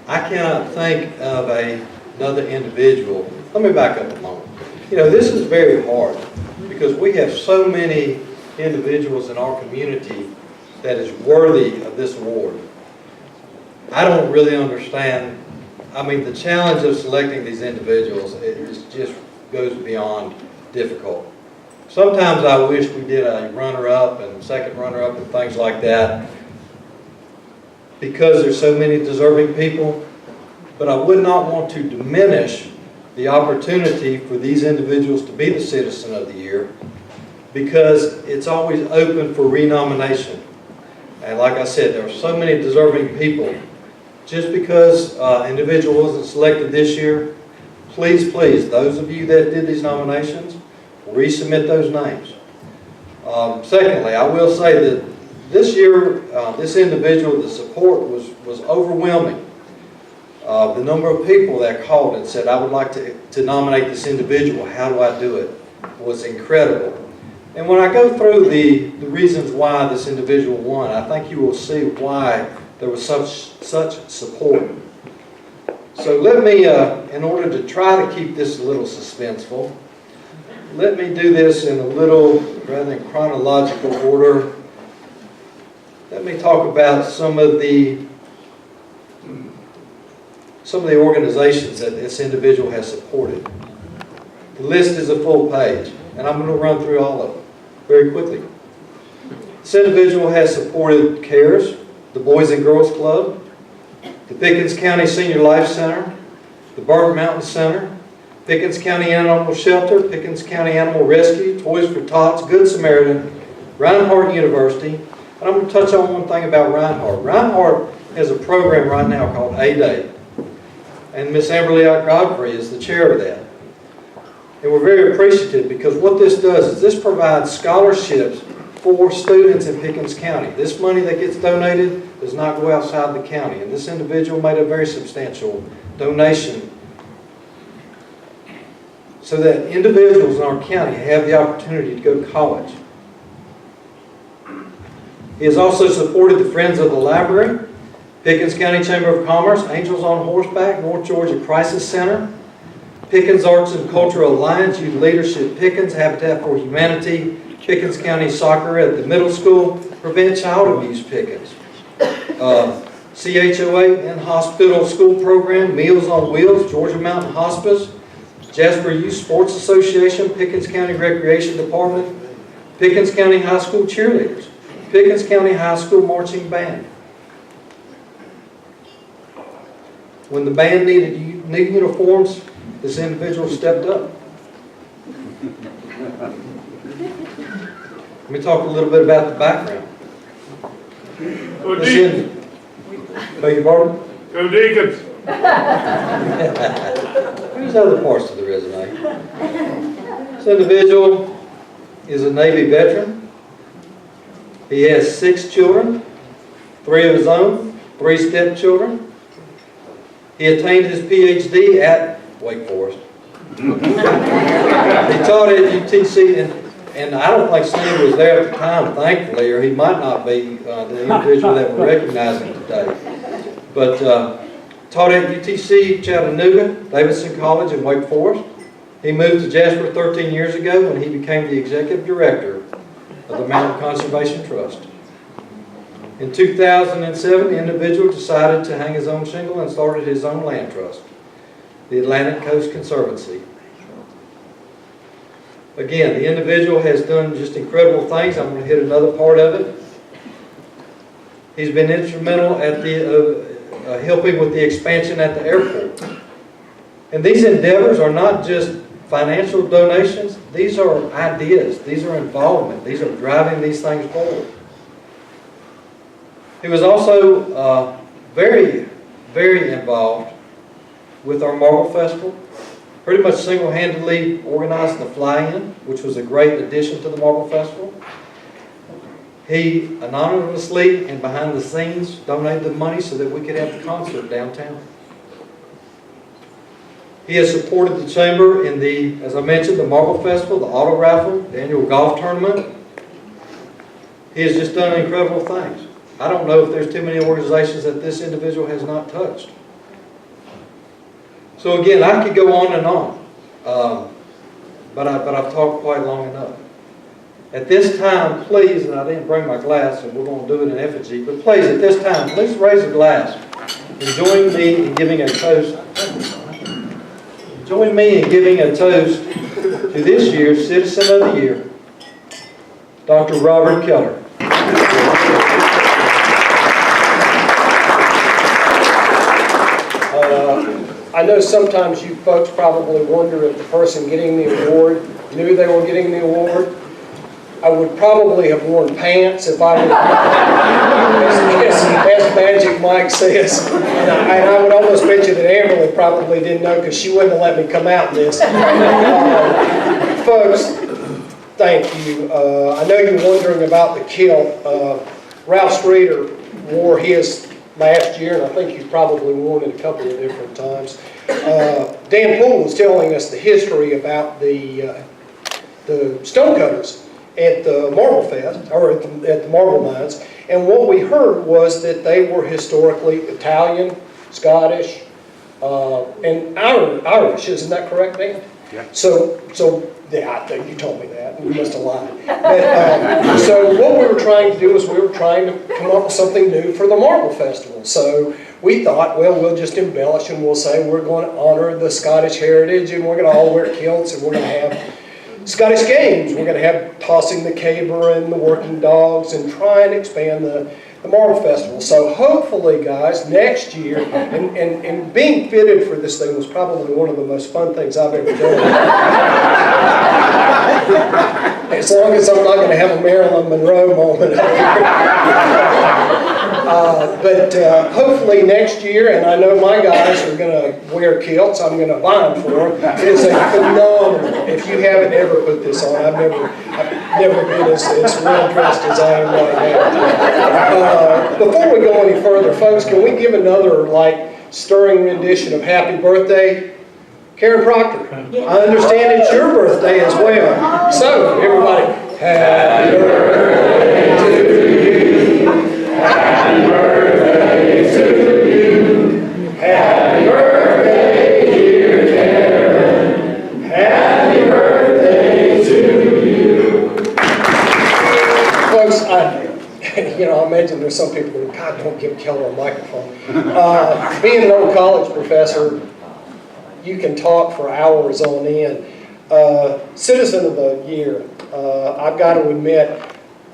I cannot think of another individual. Let me back up a moment. You know, this is very hard because we have so many individuals in our community that is worthy of this award. I don't really understand. I mean, the challenge of selecting these individuals, just goes beyond difficult. Sometimes I wish we did a runner-up and second runner-up and things like that because there's so many deserving people, but I would not want to diminish the opportunity for these individuals to be the Citizen of the Year because it's always open for renomination. And like I said, there are so many deserving people. Just because individual wasn't selected this year, please, those of you that did these nominations, resubmit those names. Secondly, I will say that this year, this individual, the support was overwhelming. The number of people that called and said, I would like to nominate this individual, how do I do it, was incredible. And when I go through the reasons why this individual won, I think you will see why there was such support. So let me, in order to try to keep this a little suspenseful, let me do this in a little, rather than chronological order. Let me talk about some of the organizations that this individual has supported. The list is a full page, and I'm going to run through all of them very quickly. This individual has supported CARES, the Boys and Girls Club, the Pickens County Senior Life Center, the Burnt Mountain Center, Pickens County Animal Shelter, Pickens County Animal Rescue, Toys for Tots, Good Samaritan, Reinhardt University. And I'm going to touch on one thing about Reinhardt. Reinhardt has a program right now called A-Day. And Miss Amberly Godfrey is the chair of that. And we're very appreciative because what this does is this provides scholarships for students in Pickens County. This money that gets donated does not go outside the county. And this individual made a very substantial donation so that individuals in our county have the opportunity to go to college. He has also supported the Friends of the Library, Pickens County Chamber of Commerce, Angels on Horseback, North Georgia Crisis Center, Pickens Arts and Cultural Alliance, Youth Leadership Pickens, Habitat for Humanity, Pickens County Soccer at the middle school, Prevent Child Abuse Pickens, CHOA and Hospital School Program, Meals on Wheels, Georgia Mountain Hospice, Jasper Youth Sports Association, Pickens County Recreation Department, Pickens County High School Cheerleaders, Pickens County High School Marching Band. When the band needed uniforms, this individual stepped up. Let me talk a little bit about the background. Beg your pardon? Go Deacons! Here's other parts of the resume. This individual is a Navy veteran. He has 6 children, 3 of his own, 3 stepchildren. He attained his PH.D. at Wake Forest. He taught at UTC, and I don't think Sonny was there at the time, thankfully, or he might not be the individual that we're recognizing today. But taught at UTC Chattanooga, Davidson College, and Wake Forest. He moved to Jasper 13 years ago when he became the executive director of the Mountain Conservation Trust. In 2007, the individual decided to hang his own shingle and started his own land trust, the Atlantic Coast Conservancy. Again, the individual has done just incredible things. I'm going to hit another part of it. He's been instrumental at helping with the expansion at the airport. And these endeavors are not just financial donations. These are ideas. These are involvement. These are driving these things forward. He was also very, very involved with our Marble Festival. Pretty much single-handedly organized the fly-in, which was a great addition to the Marble Festival. He anonymously and behind the scenes donated the money so that we could have the concert downtown. He has supported the Chamber in the, as I mentioned, the Marble Festival, the Auto Raffle, the annual golf tournament. He has just done incredible things. I don't know if there's too many organizations that this individual has not touched. So again, I could go on and on, but I've talked quite long enough. At this time, please, and I didn't bring my glass, and we're going to do it in effigy, but please, at this time, please raise a glass and join me in giving a toast. Join me in giving a toast to this year's Citizen of the Year, Dr. Robert Keller. I know sometimes you folks probably wonder if the person getting the award knew they were getting the award. I would probably have worn pants if I would have, as Magic Mike says. And I would almost bet you that Amberly probably didn't know because she wouldn't have let me come out in this. Folks, thank you. I know you're wondering about the kilt. Ralph Streeter wore his last year, and I think you've probably worn it a couple of different times. Dan Poole was telling us the history about the stonecutters at the Marble Fest, or at the Marble Mines, and what we heard was that they were historically Italian, Scottish, and Irish. Isn't that correct, Dan? Yeah. So yeah, I think you told me that. You must have lied. But, so what we were trying to do is we were trying to come up with something new for the Marble Festival. So we thought, well, we'll just embellish and we'll say we're going to honor the Scottish heritage, and we're going to all wear kilts, and we're going to have Scottish games. We're going to have tossing the caber and the working dogs, and try and expand the Marble Festival. So hopefully, guys, next year, and being fitted for this thing was probably one of the most fun things I've ever done. As long as I'm not going to have a Marilyn Monroe moment. But hopefully next year, and I know my guys are going to wear kilts. I'm going to buy them for them. It is a phenomenal. If you haven't ever put this on, I've never been as well dressed as I am right now. Before we go any further, folks, can we give another stirring rendition of Happy Birthday? Karen Proctor, I understand it's your birthday as well. So, everybody, happy birthday to you. Happy birthday to you. Happy birthday, dear Karen. Happy birthday to you. Folks, I imagine there's some people that, God, don't give Keller a microphone. Being an old college professor, you can talk for hours on end. Citizen of the Year, I've got to admit,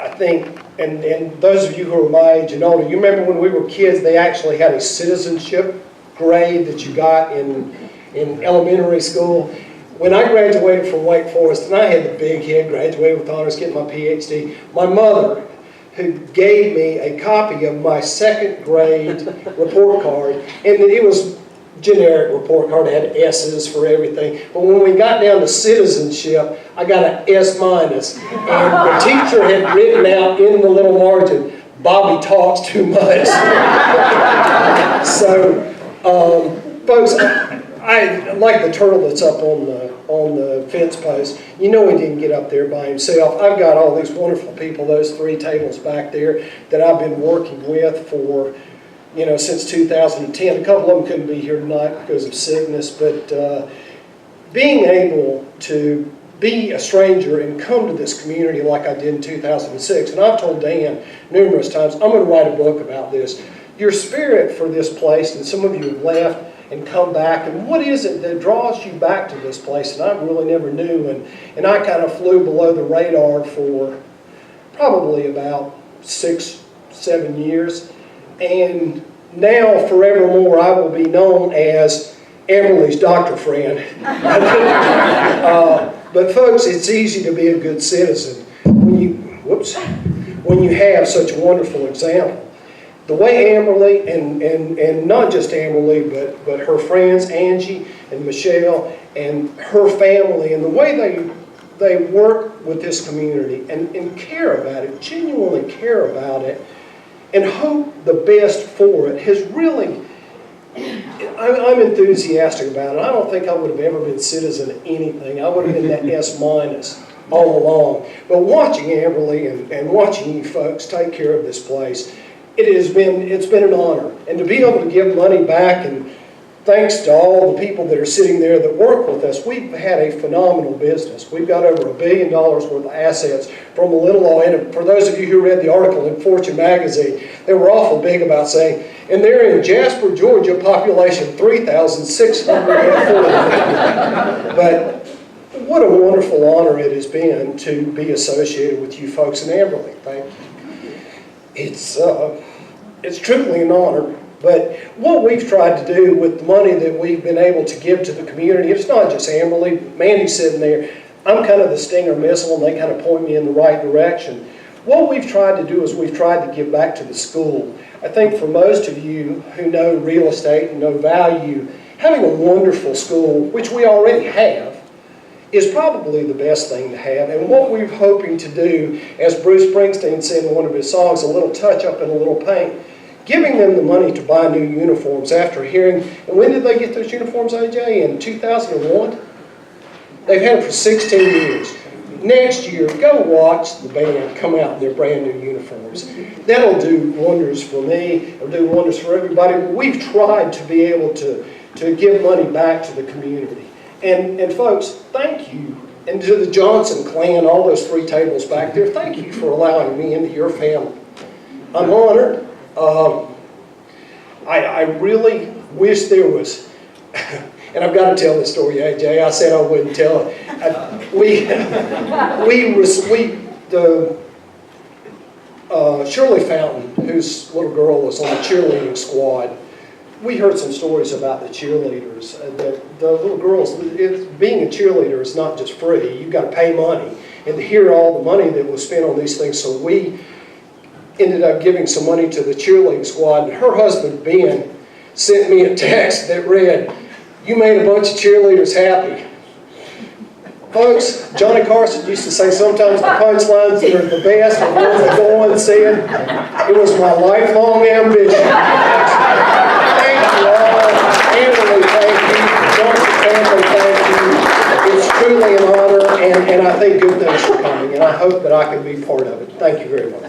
I think, and those of you who are my age and older, you remember when we were kids, they actually had a citizenship grade that you got in elementary school. When I graduated from Wake Forest, and I had the big head, graduated with honors, getting my PhD, my mother, who gave me a copy of my second grade report card, and it was generic report card, had S's for everything. But when we got down to citizenship, I got an S-. And the teacher had written out in the little margin, Bobby talks too much. So, folks, I like the turtle that's up on the fence post. You know he didn't get up there by himself. I've got all these wonderful people, those 3 tables back there, that I've been working with for since 2010. A couple of them couldn't be here tonight because of sickness, but being able to be a stranger and come to this community like I did in 2006, and I've told Dan numerous times, I'm going to write a book about this. Your spirit for this place, and some of you have left and come back, and what is it that draws you back to this place? And I really never knew, and I kind of flew below the radar for probably about 6-7 years. And now, forevermore, I will be known as Amberly's doctor friend. But folks, it's easy to be a good citizen when you have such a wonderful example. The way Amberly, and not just Amberly, but her friends, Angie and Michelle, and her family, and the way they work with this community and care about it, genuinely care about it, and hope the best for it has really, I'm enthusiastic about it. I don't think I would have ever been citizen of anything. I would have been that S- all along. But watching Amberly and watching you folks take care of this place, it's been an honor. And to be able to give money back, and thanks to all the people that are sitting there that work with us, we've had a phenomenal business. We've got over $1 billion worth of assets from a little old, and for those of you who read the article in Fortune magazine, they were awful big about saying, and they're in Jasper, Georgia, population 3,640. But what a wonderful honor it has been to be associated with you folks in Amberley. Thank you. It's truly an honor. But what we've tried to do with the money that we've been able to give to the community, it's not just Amberley. Mandy's sitting there. I'm kind of the stinger missile, and they kind of point me in the right direction. What we've tried to do is we've tried to give back to the school. I think for most of you who know real estate and know value, having a wonderful school, which we already have, is probably the best thing to have. And what we're hoping to do, as Bruce Springsteen said in one of his songs, a little touch up and a little paint, giving them the money to buy new uniforms after hearing, and when did they get those uniforms, AJ? In 2001? They've had them for 16 years. Next year, go watch the band come out in their brand new uniforms. That'll do wonders for me, it'll do wonders for everybody. We've tried to be able to give money back to the community. And folks, thank you. And to the Johnson clan, all those 3 tables back there, thank you for allowing me into your family. I'm honored. I really wish there was, and I've got to tell this story, AJ. I said I wouldn't tell it. Shirley Fountain, whose little girl was on the cheerleading squad, we heard some stories about the cheerleaders. The little girls, being a cheerleader is not just free. You've got to pay money. And to hear all the money that was spent on these things, so we ended up giving some money to the cheerleading squad. And her husband, Ben, sent me a text that read, "You made a bunch of cheerleaders happy." Folks, Johnny Carson used to say sometimes the punchlines that are the best are the ones that go on saying, "It was my lifelong ambition." Thank you all. Emily, thank you. Johnson family, thank you. It's truly an honor, and I think good things are coming, and I hope that I can be part of it. Thank you very much.